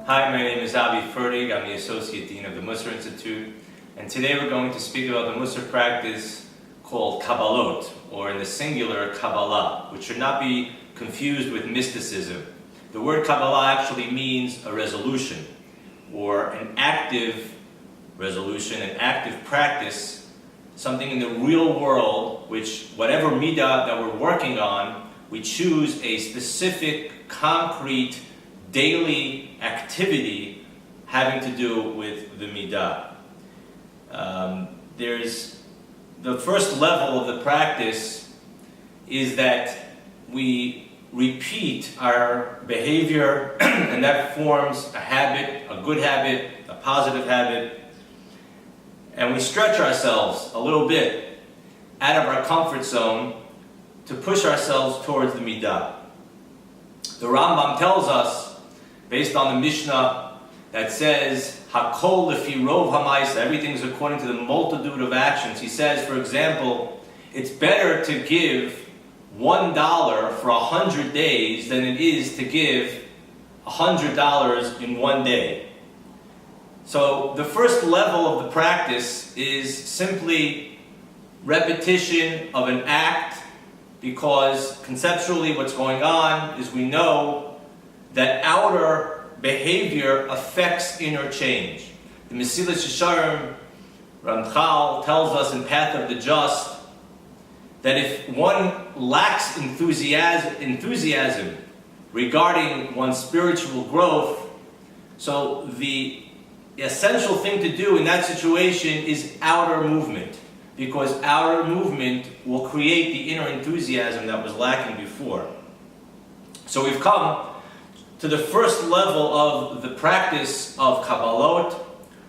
Hi, my name is Fertig. I'm the Associate Dean of the Mussar Institute, and today we're going to speak about the Mussar practice called Kabbalot, or in the singular, Kabbalah, which should not be confused with mysticism. The word Kabbalah actually means a resolution, or an active resolution, an active practice, something in the real world, which whatever midah that we're working on, we choose a specific, concrete, daily activity having to do with the midah. There's the first level of the practice is that we repeat our behavior and that forms a habit, a good habit, a positive habit, and we stretch ourselves a little bit out of our comfort zone to push ourselves towards the midah. The Rambam tells us, based on the Mishnah that says, Hakol lefi rov ha'maisa, everything's according to the multitude of actions. He says, for example, it's better to give $1 for 100 days than it is to give $100 in one day. So the first level of the practice is simply repetition of an act, because conceptually what's going on is we know that outer behavior affects inner change. The Mesilas Yesharim, Ramchal, tells us in Path of the Just that if one lacks enthusiasm regarding one's spiritual growth, so the essential thing to do in that situation is outer movement, because outer movement will create the inner enthusiasm that was lacking before. So we've come to the first level of the practice of Kabbalot,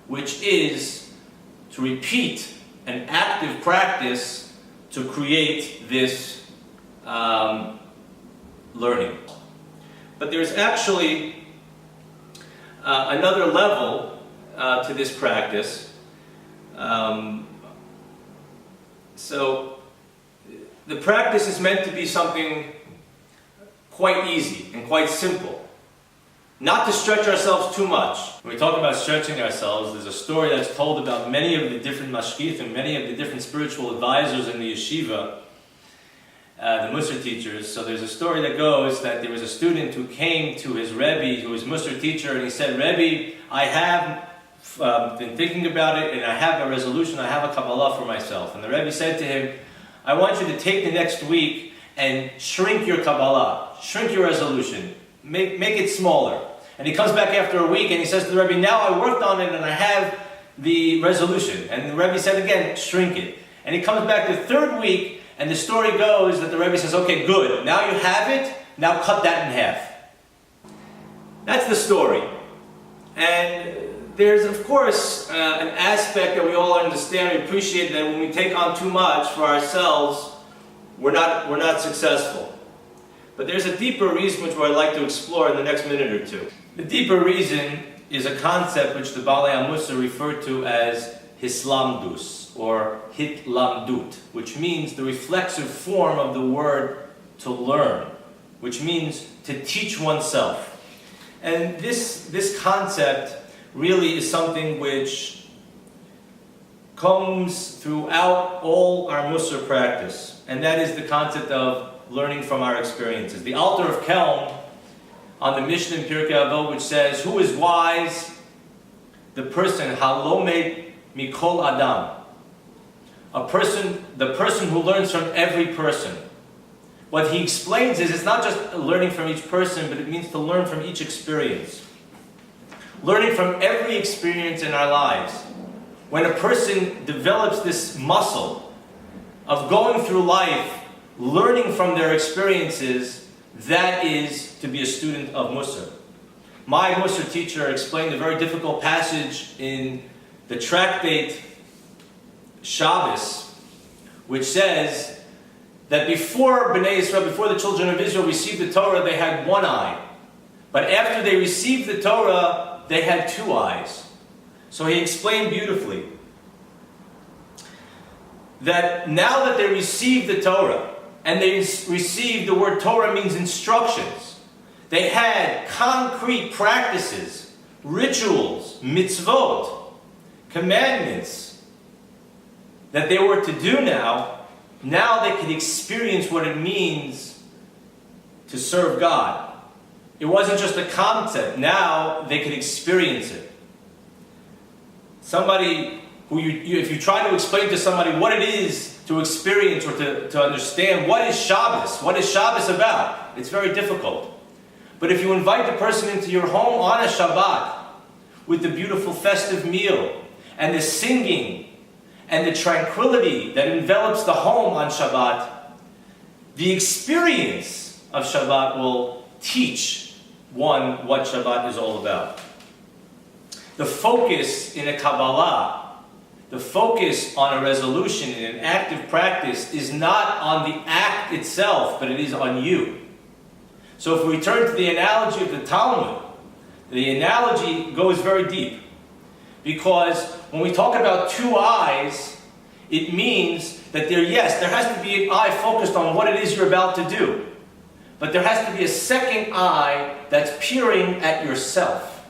which is to repeat an active practice to create this learning. But there's actually another level to this practice. So the practice is meant to be something quite easy and quite simple. Not to stretch ourselves too much. When we talk about stretching ourselves, there's a story that's told about many of the different mashgichim, many of the different spiritual advisors in the yeshiva, the Mussar teachers. So there's a story that goes that there was a student who came to his Rebbe, who was Mussar teacher, and he said, Rebbe, I have been thinking about it, and I have a resolution, I have a Kabbalah for myself. And the Rebbe said to him, I want you to take the next week and shrink your Kabbalah, shrink your resolution, make it smaller. And he comes back after a week and he says to the Rebbe, now I worked on it and I have the resolution. And the Rebbe said again, shrink it. And he comes back the third week and the story goes that the Rebbe says, okay, good, now you have it, now cut that in half. That's the story. And there's, of course, an aspect that we all understand and appreciate, that when we take on too much for ourselves, we're not successful. But there's a deeper reason which I'd like to explore in the next minute or two. The deeper reason is a concept which the Balei HaMussar referred to as hislamdus, or hitlamdut, which means the reflexive form of the word to learn, which means to teach oneself. And this concept really is something which comes throughout all our Mussar practice, and that is the concept of learning from our experiences. The Alter of Kelm, on the Mishnah in Pirkei Avot, which says, who is wise? The person, halomed mikol adam. The person who learns from every person. What he explains is, it's not just learning from each person, but it means to learn from each experience. Learning from every experience in our lives. When a person develops this muscle of going through life, learning from their experiences, that is to be a student of Mussar. My Mussar teacher explained a very difficult passage in the tractate Shabbos, which says that before Bnei Israel, before the children of Israel received the Torah, they had one eye. But after they received the Torah, they had two eyes. So he explained beautifully that now that they received the Torah, and they received, the word Torah means instructions. They had concrete practices rituals, mitzvot, commandments that they were to do now they could experience what it means to serve God. It wasn't just a concept. Now they could experience it. Somebody who if you try to explain to somebody what it is to experience or to understand what is Shabbos about, it's very difficult. But if you invite the person into your home on a Shabbat with the beautiful festive meal and the singing and the tranquility that envelops the home on Shabbat, the experience of Shabbat will teach one what Shabbat is all about. The focus in a Kabbalah, the focus on a resolution in an active practice is not on the act itself, but it is on you. So if we return to the analogy of the Talmud, the analogy goes very deep. Because when we talk about two eyes, it means that there has to be an eye focused on what it is you're about to do. But there has to be a second eye that's peering at yourself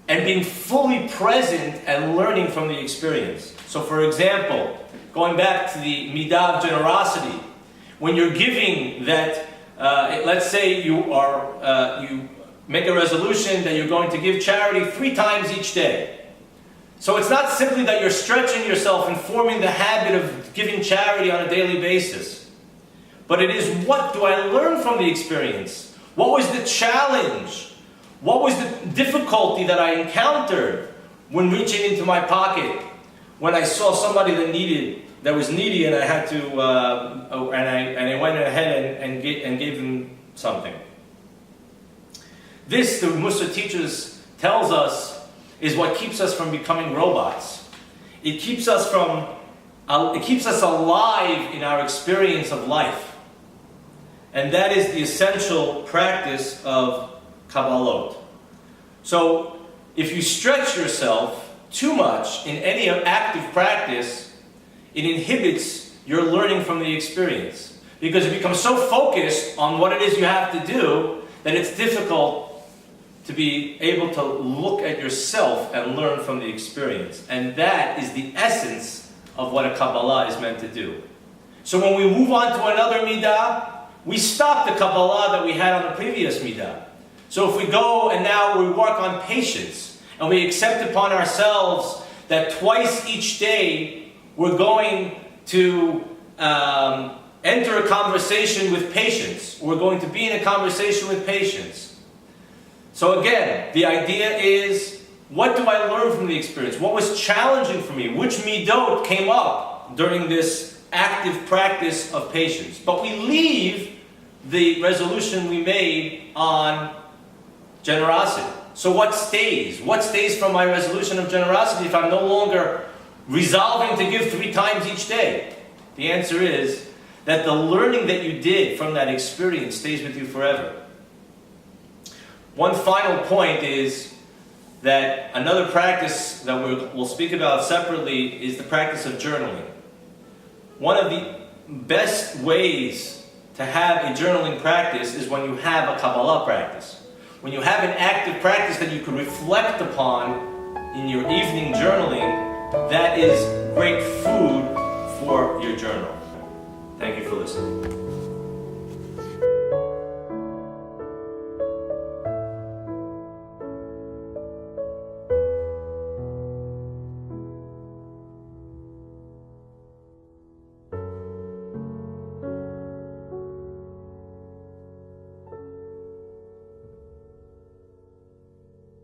and being fully present and learning from the experience. So for example, going back to the midah of generosity, when you're giving that, let's say you make a resolution that you're going to give charity 3 times each day. So it's not simply that you're stretching yourself and forming the habit of giving charity on a daily basis. But it is, what do I learn from the experience? What was the challenge? What was the difficulty that I encountered when reaching into my pocket? When I saw somebody that was needy and I had to, and I went ahead and gave them something. This, the Mussar teachers tells us, is what keeps us from becoming robots. It keeps us alive in our experience of life. And that is the essential practice of Kabbalot. So, if you stretch yourself too much in any active practice, it inhibits your learning from the experience. Because it becomes so focused on what it is you have to do that it's difficult to be able to look at yourself and learn from the experience. And that is the essence of what a Kabbalah is meant to do. So when we move on to another midah, we stop the Kabbalah that we had on the previous midah. So if we go and now we work on patience, and we accept upon ourselves that twice each day we're going to enter a conversation with patience. We're going to be in a conversation with patience. So again, the idea is, what do I learn from the experience? What was challenging for me? Which midot came up during this active practice of patience? But we leave the resolution we made on generosity. So what stays? What stays from my resolution of generosity if I'm no longer resolving to give 3 times each day? The answer is that the learning that you did from that experience stays with you forever. One final point is that another practice that we'll speak about separately is the practice of journaling. One of the best ways to have a journaling practice is when you have a Kabbalah practice. When you have an active practice that you can reflect upon in your evening journaling, that is great food for your journal. Thank you for listening.